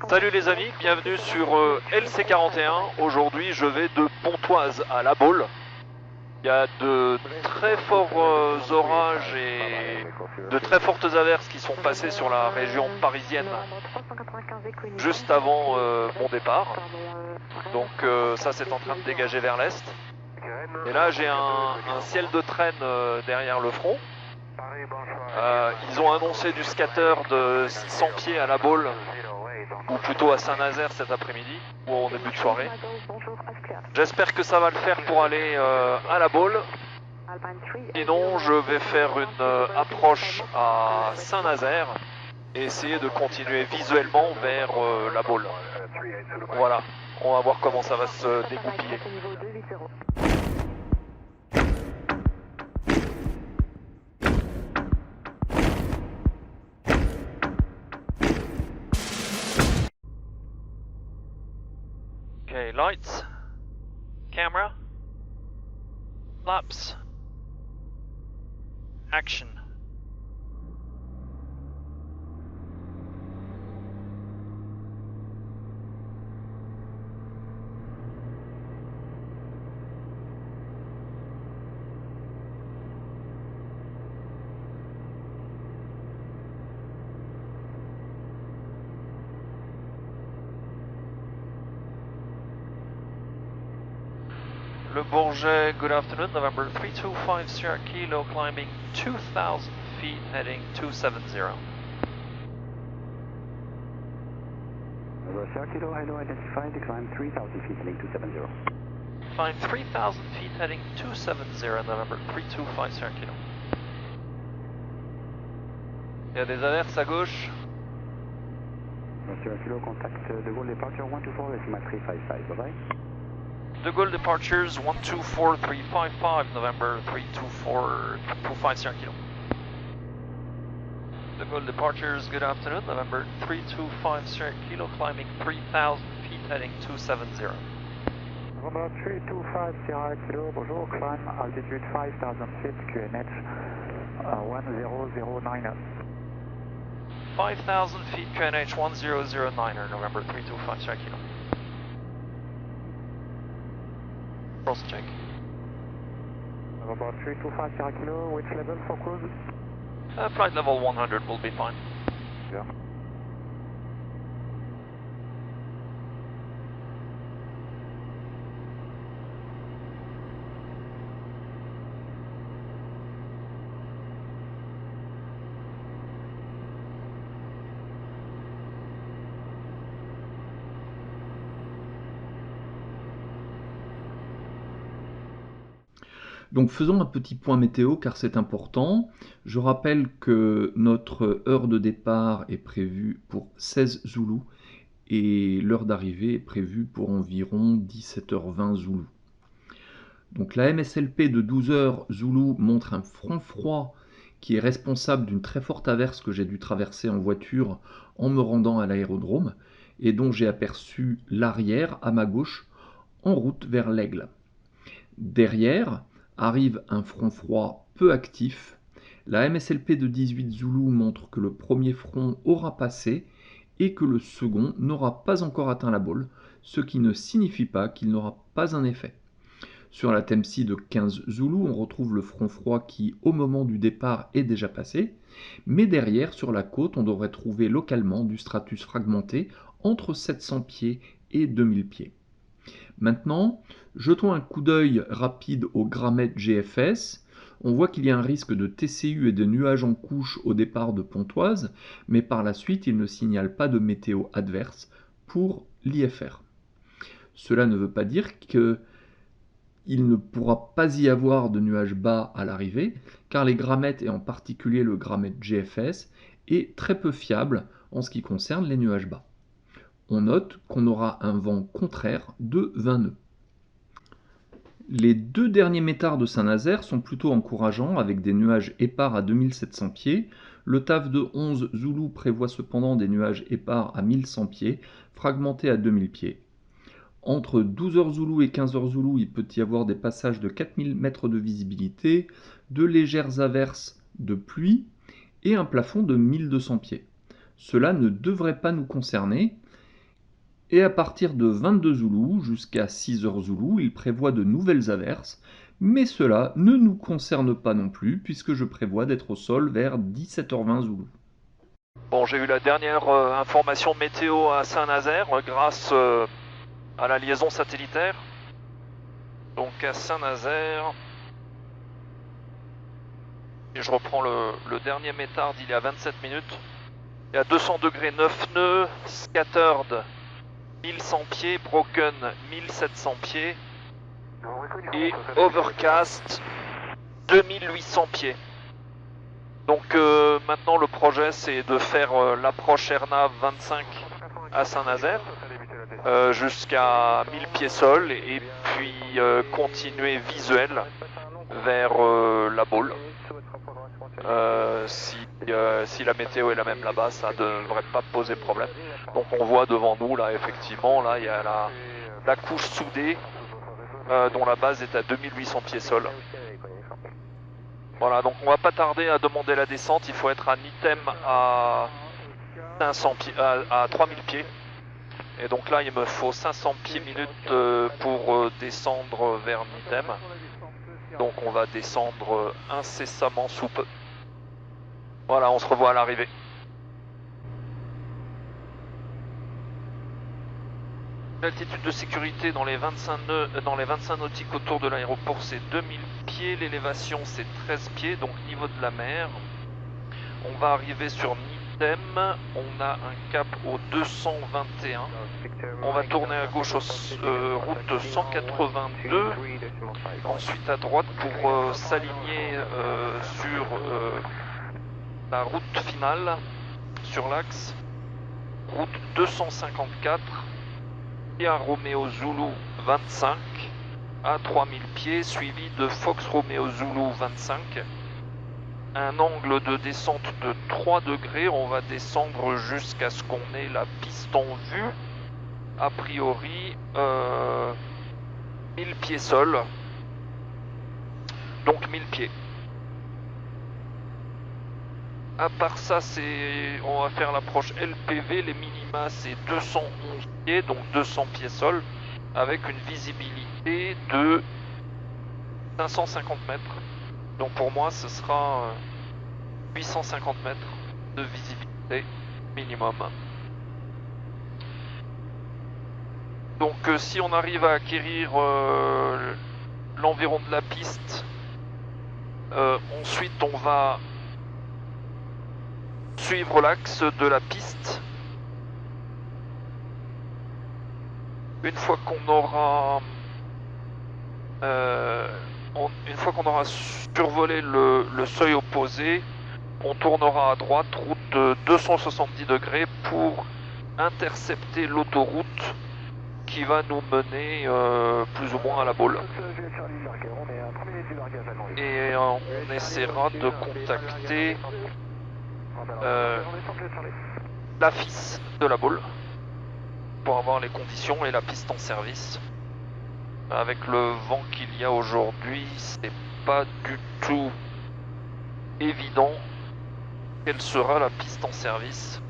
Salut les amis, bienvenue sur LC41. Aujourd'hui je vais de Pontoise à La Baule. Il y a de très forts orages et de très fortes averses qui sont passées sur la région parisienne juste avant mon départ. Donc ça c'est en train de dégager vers l'est. Et là j'ai un ciel de traîne derrière le front. Ils ont annoncé du scatter de 600 pieds à La Baule, ou plutôt à Saint-Nazaire cet après-midi, ou en début de soirée. J'espère que ça va le faire pour aller à La Baule. Sinon, je vais faire une approche à Saint-Nazaire et essayer de continuer visuellement vers La Baule. Voilà, on va voir comment ça va se dégoupiller. Okay, lights, camera, flaps, action. Le Bourget, good afternoon, November 325 Sierra Kilo, climbing 2,000 feet, heading 270. Sierra Kilo, hello, identified, climb 3,000 feet, heading 270. Climb 3,000 feet, heading 270, November 325 Sierra Kilo. Il y a des averses à gauche. Sierra Kilo, contact De Gaulle departure 124, decimal 355, bye bye. De Gaulle departures 124355, November 32425 Sierra Kilo. De Gaulle departures, good afternoon, November 325 Sierra Kilo, climbing 3,000 feet, heading 270. November 325 Sierra Kilo, bonjour, climb altitude 5,000 feet, QNH 1009. 5,000 feet, QNH 1009, November 325 Sierra Kilo. Cross check. November 325 Sierra Kilo, which level for cruise? Flight level 100 will be fine. Yeah. Donc faisons un petit point météo car c'est important. Je rappelle que notre heure de départ est prévue pour 16 Zoulou et l'heure d'arrivée est prévue pour environ 17h20 Zoulou. Donc la MSLP de 12h Zoulou montre un front froid qui est responsable d'une très forte averse que j'ai dû traverser en voiture en me rendant à l'aérodrome et dont j'ai aperçu l'arrière à ma gauche en route vers l'Aigle. Derrière arrive un front froid peu actif. La MSLP de 18 Zoulou montre que le premier front aura passé et que le second n'aura pas encore atteint la Baule, ce qui ne signifie pas qu'il n'aura pas un effet. Sur la TMC de 15 Zoulou, on retrouve le front froid qui, au moment du départ, est déjà passé, mais derrière, sur la côte, on devrait trouver localement du stratus fragmenté entre 700 pieds et 2000 pieds. Maintenant, jetons un coup d'œil rapide au grammètre GFS. On voit qu'il y a un risque de TCU et de nuages en couche au départ de Pontoise, mais par la suite, il ne signale pas de météo adverse pour l'IFR. Cela ne veut pas dire qu'il ne pourra pas y avoir de nuages bas à l'arrivée, car les grammètres, et en particulier le grammètre GFS, est très peu fiable en ce qui concerne les nuages bas. On note qu'on aura un vent contraire de 20 nœuds. Les deux derniers métards de Saint-Nazaire sont plutôt encourageants avec des nuages épars à 2700 pieds. Le TAF de 11 Zoulou prévoit cependant des nuages épars à 1100 pieds, fragmentés à 2000 pieds. Entre 12h Zoulou et 15h Zoulou, il peut y avoir des passages de 4000 mètres de visibilité, de légères averses de pluie et un plafond de 1200 pieds. cela ne devrait pas nous concerner. Et à partir de 22 Zulu jusqu'à 6h Zulu, il prévoit de nouvelles averses, mais cela ne nous concerne pas non plus, puisque je prévois d'être au sol vers 17h20 Zulu. Bon, j'ai eu la dernière information météo à Saint-Nazaire grâce à la liaison satellitaire. Donc à Saint-Nazaire, et je reprends le dernier métard d'il y a 27 minutes. Il y a 200 degrés 9 nœuds, scattered 1100 pieds, broken 1700 pieds et overcast 2800 pieds. Donc maintenant le projet c'est de faire l'approche AirNav 25 à Saint-Nazaire jusqu'à 1000 pieds sol et puis continuer visuel vers la Baule. Si la météo est la même là-bas, ça ne devrait pas poser problème. Donc on voit devant nous là effectivement là il y a la couche soudée dont la base est à 2800 pieds sol. Voilà, donc on va pas tarder à demander la descente. Il faut être à Nitem à 500 pieds, à 3000 pieds. Et donc là il me faut 500 pieds minutes pour descendre vers Nitem. Donc on va descendre incessamment sous peu. Voilà, on se revoit à l'arrivée. L'altitude de sécurité dans les 25 nautiques autour de l'aéroport c'est 2000 pieds, l'élévation c'est 13 pieds, donc niveau de la mer. On va arriver sur Nitem, on a un cap au 221. On va tourner à gauche route 182, ensuite à droite pour s'aligner sur la route finale, sur l'axe, route 254. Et un Romeo Zulu 25 à 3000 pieds, suivi de Fox Romeo Zulu 25. Un angle de descente de 3 degrés, on va descendre jusqu'à ce qu'on ait la piste en vue. A priori, 1000 pieds sol, donc 1000 pieds. À part ça, on va faire l'approche LPV, les minima c'est 211 pieds, donc 200 pieds sol, avec une visibilité de 550 mètres. Donc pour moi ce sera 850 mètres de visibilité minimum. Donc si on arrive à acquérir l'environ de la piste, ensuite on va suivre l'axe de la piste. Une fois qu'on aura survolé le seuil opposé, on tournera à droite, route de 270 degrés pour intercepter l'autoroute qui va nous mener plus ou moins à la Baule. Et on essaiera de contacter la FIS de la Baule pour avoir les conditions et la piste en service. Avec le vent qu'il y a aujourd'hui, c'est pas du tout évident quelle sera la piste en service.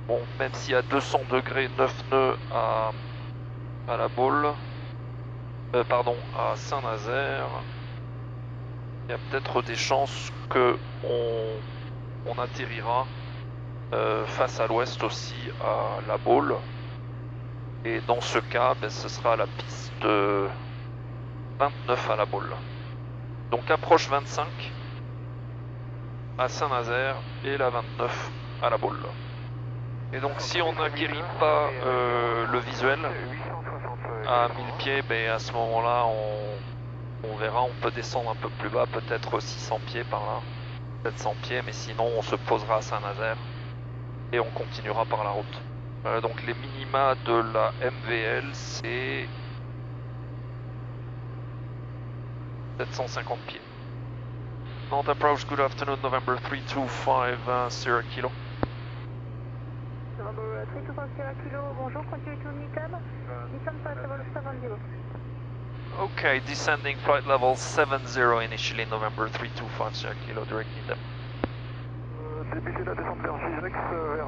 Bon, même s'il y a 200 degrés 9 nœuds à la Baule, à Saint-Nazaire, il y a peut-être des chances que on atterrira face à l'ouest aussi à la Baule. Et dans ce cas, ce sera la piste 29 à la Baule. Donc approche 25 à Saint-Nazaire et la 29 à la Baule. Et donc si on n'acquérit pas le visuel à 1000 pieds, à ce moment-là on verra, on peut descendre un peu plus bas, peut-être 600 pieds par là, 700 pieds, mais sinon on se posera à Saint-Nazaire et on continuera par la route. Donc les minima de la MVL c'est 750 pieds. North approach, good afternoon, November 325 Sierra Kilo. November 325 Kilo, bonjour, continue to Nitem. Descend flight level 70. Okay, descending flight level 70 initially, November 325 Sierra Kilo, direct Nitem. débuter la descente vers Gisex vers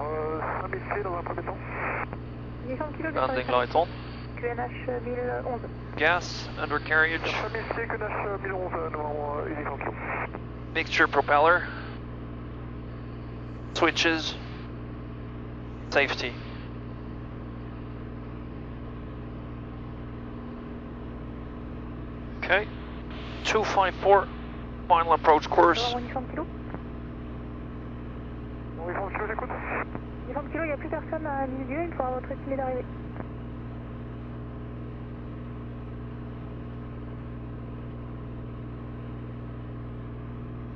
5000 pieds dans un premier temps. 800 kg, Landing light on. QNH 1011. Gas, undercarriage, 5000 pieds, QNH 1011, novembre Uniform Kilo. mixture propeller, switches, safety. Okay, 254, final approach course. Novembre Uniform Kilo. Uniform Kilo, j'écoute. Uniform Kilo, il n'y a plus personne à l'île, il faut avoir votre estimé d'arrivée.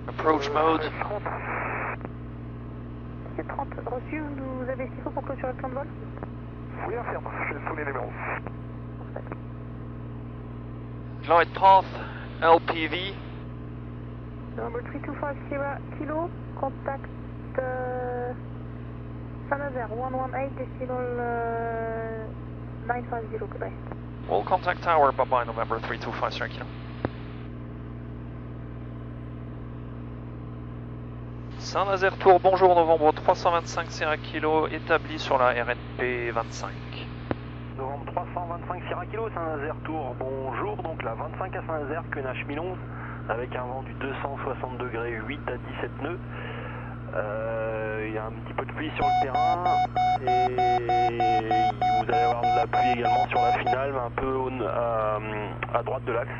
Approach mode. 30. C'est 30 reçu, vous avez ce qu'il faut pour clôturer le plan de vol? Oui, affirme, j'ai tous les numéros. Parfait. Glide path, LPV, Number 325 Sierra Kilo, contact Saint-Nazaire 118 decimal 950, goodbye. we'll contact tower, bye-bye, November 325 Sierra Kilo. Saint-Nazaire Tour, bonjour, novembre 325 Sierra Kilo, établi sur la RNP 25. Novembre 325 Sierra Kilo, Saint-Nazaire Tour, bonjour, donc la 25 à Saint-Nazaire, QNH 1011, avec un vent du 260 degrés, 8 à 17 nœuds. Il y a un petit peu de pluie sur le terrain, et vous allez avoir de la pluie également sur la finale, un peu à droite de l'axe.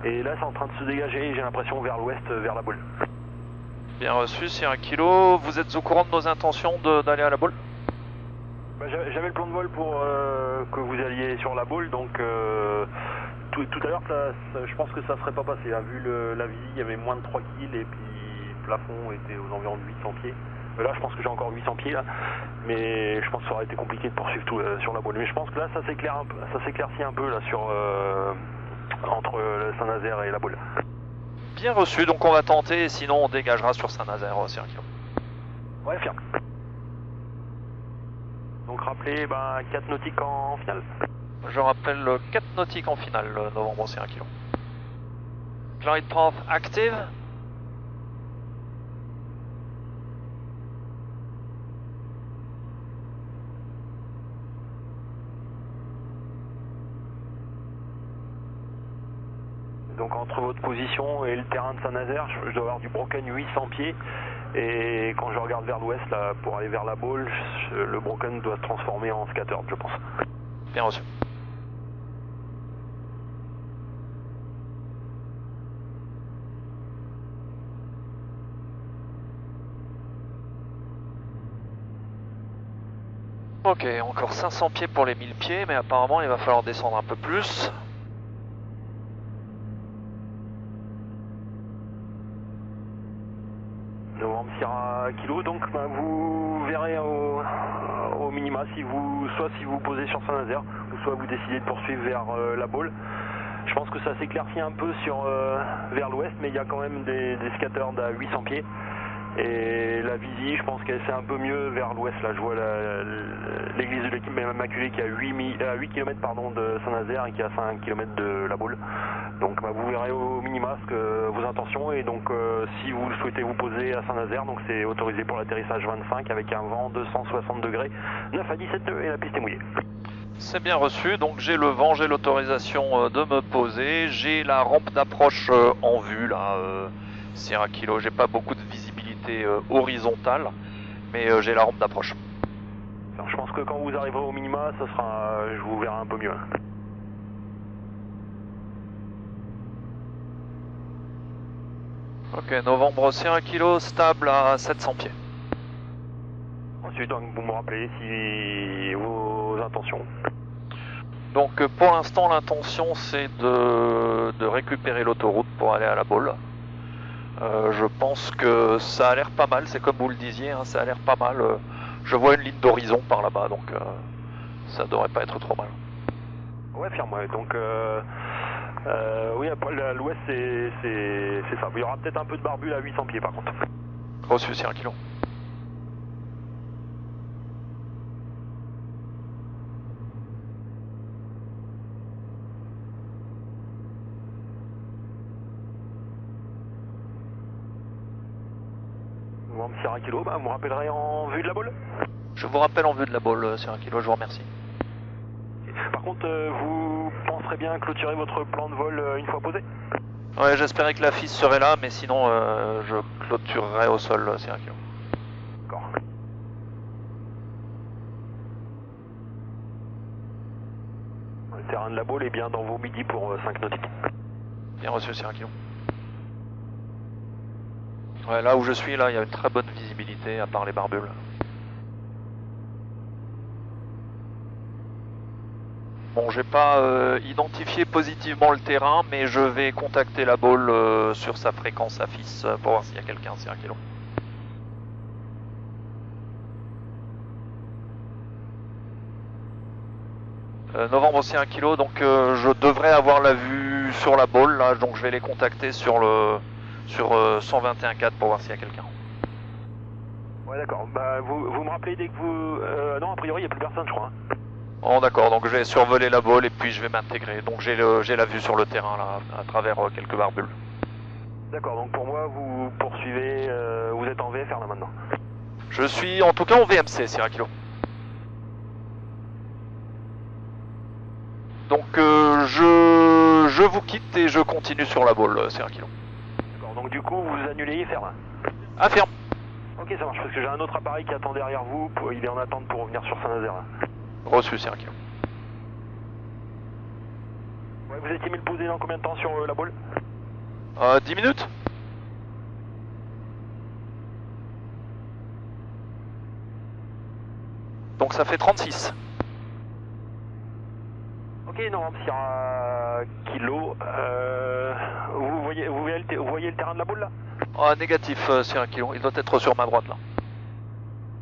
Et là c'est en train de se dégager, j'ai l'impression vers l'ouest, vers la boule. Bien reçu, Sierra Kilo, vous êtes au courant de nos intentions d'aller à la boule? Bah, j'avais le plan de vol pour que vous alliez sur la boule, donc tout à l'heure je pense que ça ne serait pas passé. Hein. Vu la visite, il y avait moins de 3 kills et puis le plafond était aux environs de 800 pieds. Là je pense que j'ai encore 800 pieds là, mais je pense que ça aurait été compliqué de poursuivre tout sur la boule. Mais je pense que là ça s'éclaircit un peu là sur entre Saint-Nazaire et la boule. Bien reçu, donc on va tenter, sinon on dégagera sur Saint-Nazaire, Sierra Kilo. Ouais, ferme. Donc rappelez 4 nautiques en finale. Je rappelle 4 nautiques en finale, novembre Sierra Kilo. Glide path active. Donc entre votre position et le terrain de Saint-Nazaire, je dois avoir du broken 800 pieds. Et quand je regarde vers l'ouest, là, pour aller vers la boule, le broken doit se transformer en scattered, je pense. Bien reçu. Ok, encore 500 pieds pour les 1000 pieds, mais apparemment il va falloir descendre un peu plus. Novembre Sierra Kilo, donc vous verrez au minima si vous posez sur Saint-Nazaire, ou soit vous décidez de poursuivre vers la boule. Je pense que ça s'éclaircit un peu vers l'ouest, mais il y a quand même des scattered à 800 pieds. Et la visie, je pense qu'elle c'est un peu mieux vers l'ouest. Là, je vois l'église de l'équipe Immaculée qui est à 8 km de Saint-Nazaire et qui est à 5 km de la boule. Donc vous verrez au minima vos intentions. Et donc si vous souhaitez vous poser à Saint-Nazaire, donc c'est autorisé pour l'atterrissage 25 avec un vent 260 degrés, 9 à 17 nœuds et la piste est mouillée. C'est bien reçu, donc j'ai le vent, j'ai l'autorisation de me poser, j'ai la rampe d'approche en vue là, Sierra Kilo, j'ai pas beaucoup de visibilité horizontale, mais j'ai la rampe d'approche. Je pense que quand vous arriverez au minima, je vous verrai un peu mieux. Ok, novembre Sierra Kilo, stable à 700 pieds. Ensuite, donc, vous me rappelez si vos intentions. Donc pour l'instant l'intention c'est de récupérer l'autoroute pour aller à la boule. Je pense que ça a l'air pas mal, c'est comme vous le disiez, hein, ça a l'air pas mal. Je vois une ligne d'horizon par là-bas, donc ça devrait pas être trop mal. Ouais, ferme, ouais. Donc oui, à l'ouest c'est ça. Il y aura peut-être un peu de barbule à 800 pieds par contre. Reçu, c'est 1 kilo. Novembre Sierra Kilo, vous me rappellerez en vue de la boule. Je vous rappelle en vue de la boule, Sierra Kilo, je vous remercie. Par contre, vous penserez bien clôturer votre plan de vol une fois posé? Ouais, j'espérais que la FIS serait là, mais sinon je clôturerai au sol, Sierra Kilo. D'accord. Le terrain de la boule est bien dans vos midis pour 5 nautiques. Bien reçu, Sierra Kilo. Ouais, là où je suis, là, il y a une très bonne visibilité, à part les barbules. Bon, j'ai pas identifié positivement le terrain, mais je vais contacter la boule sur sa fréquence AFIS pour voir s'il y a quelqu'un, Sierra Kilo. Novembre Sierra Kilo, donc je devrais avoir la vue sur la boule, là, donc je vais les contacter sur 121.4 pour voir s'il y a quelqu'un. Ouais, d'accord. Bah, vous me rappelez dès que vous... non, a priori, il n'y a plus personne, je crois. Hein. Oh d'accord, donc je vais survoler la boule et puis je vais m'intégrer. Donc j'ai la vue sur le terrain là, à travers quelques barbules. D'accord, donc pour moi, vous poursuivez, vous êtes en VFR là maintenant. Je suis en tout cas en VMC, Sierra Kilo. Donc je vous quitte et je continue sur la boule, Sierra Kilo. D'accord, donc du coup, vous annulez IFR là. Affirme. Ok, ça marche, parce que j'ai un autre appareil qui attend derrière vous, il est en attente pour revenir sur Saint-Nazaire là. Reçu, Sierra Kilo. Ouais, vous étiez mis le poser dans combien de temps sur la boule? 10 minutes. Donc ça fait 36. Ok, Novembre Sierra Kilo, vous voyez le terrain de la boule là? Ah, négatif, Sierra Kilo, il doit être sur ma droite là.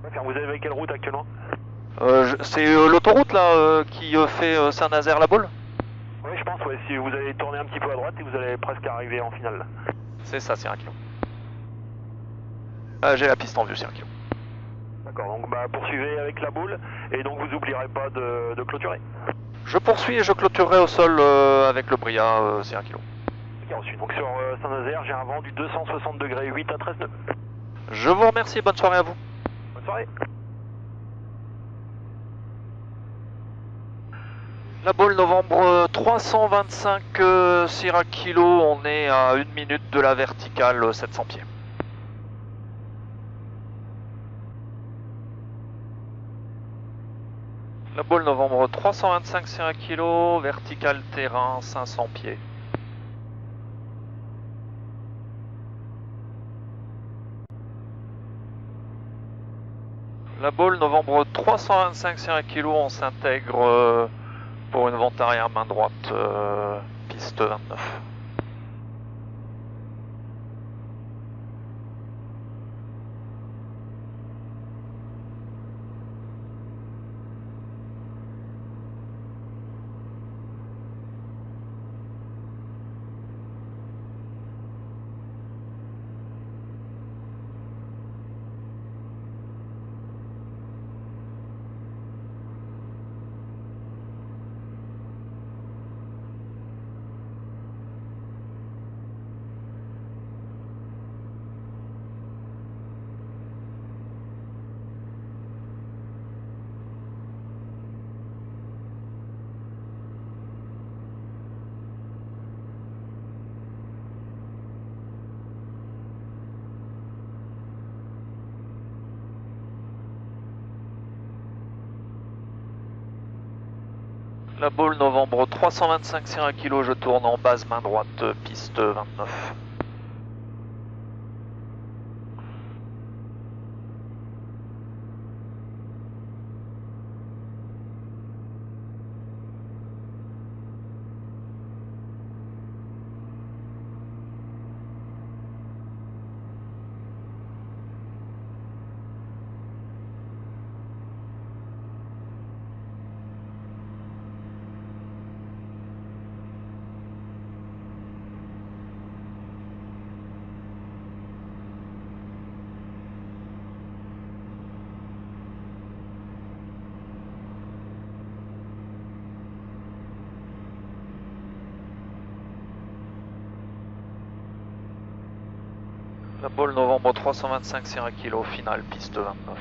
D'accord, vous avez quelle route actuellement? C'est l'autoroute là qui fait Saint-Nazaire-la-Boule? Oui, je pense, ouais, si vous allez tourner un petit peu à droite et vous allez presque arriver en finale là. C'est ça, Sierra Kilo. J'ai la piste en vue, Sierra Kilo. D'accord, donc bah, poursuivez avec la boule et donc vous n'oublierez pas de clôturer. Je poursuis et je clôturerai au sol avec le Bria, Sierra Kilo. Ok, reçu. Donc sur Saint-Nazaire, j'ai un vent du 260 degrés 8 à 13 nœuds. Je vous remercie, bonne soirée à vous. Bonne soirée. La boule novembre 325 Sierra Kilo, on est à 1 minute de la verticale 700 pieds. La boule novembre 325 Sierra Kilo, verticale terrain 500 pieds. La boule novembre 325 Sierra Kilo, on s'intègre pour une vente arrière main droite, piste 29. La boule novembre 325 Sierra Kilo, je tourne en base main droite, piste 29. La Baule, novembre 325 Sierra Kilo, finale, piste 29.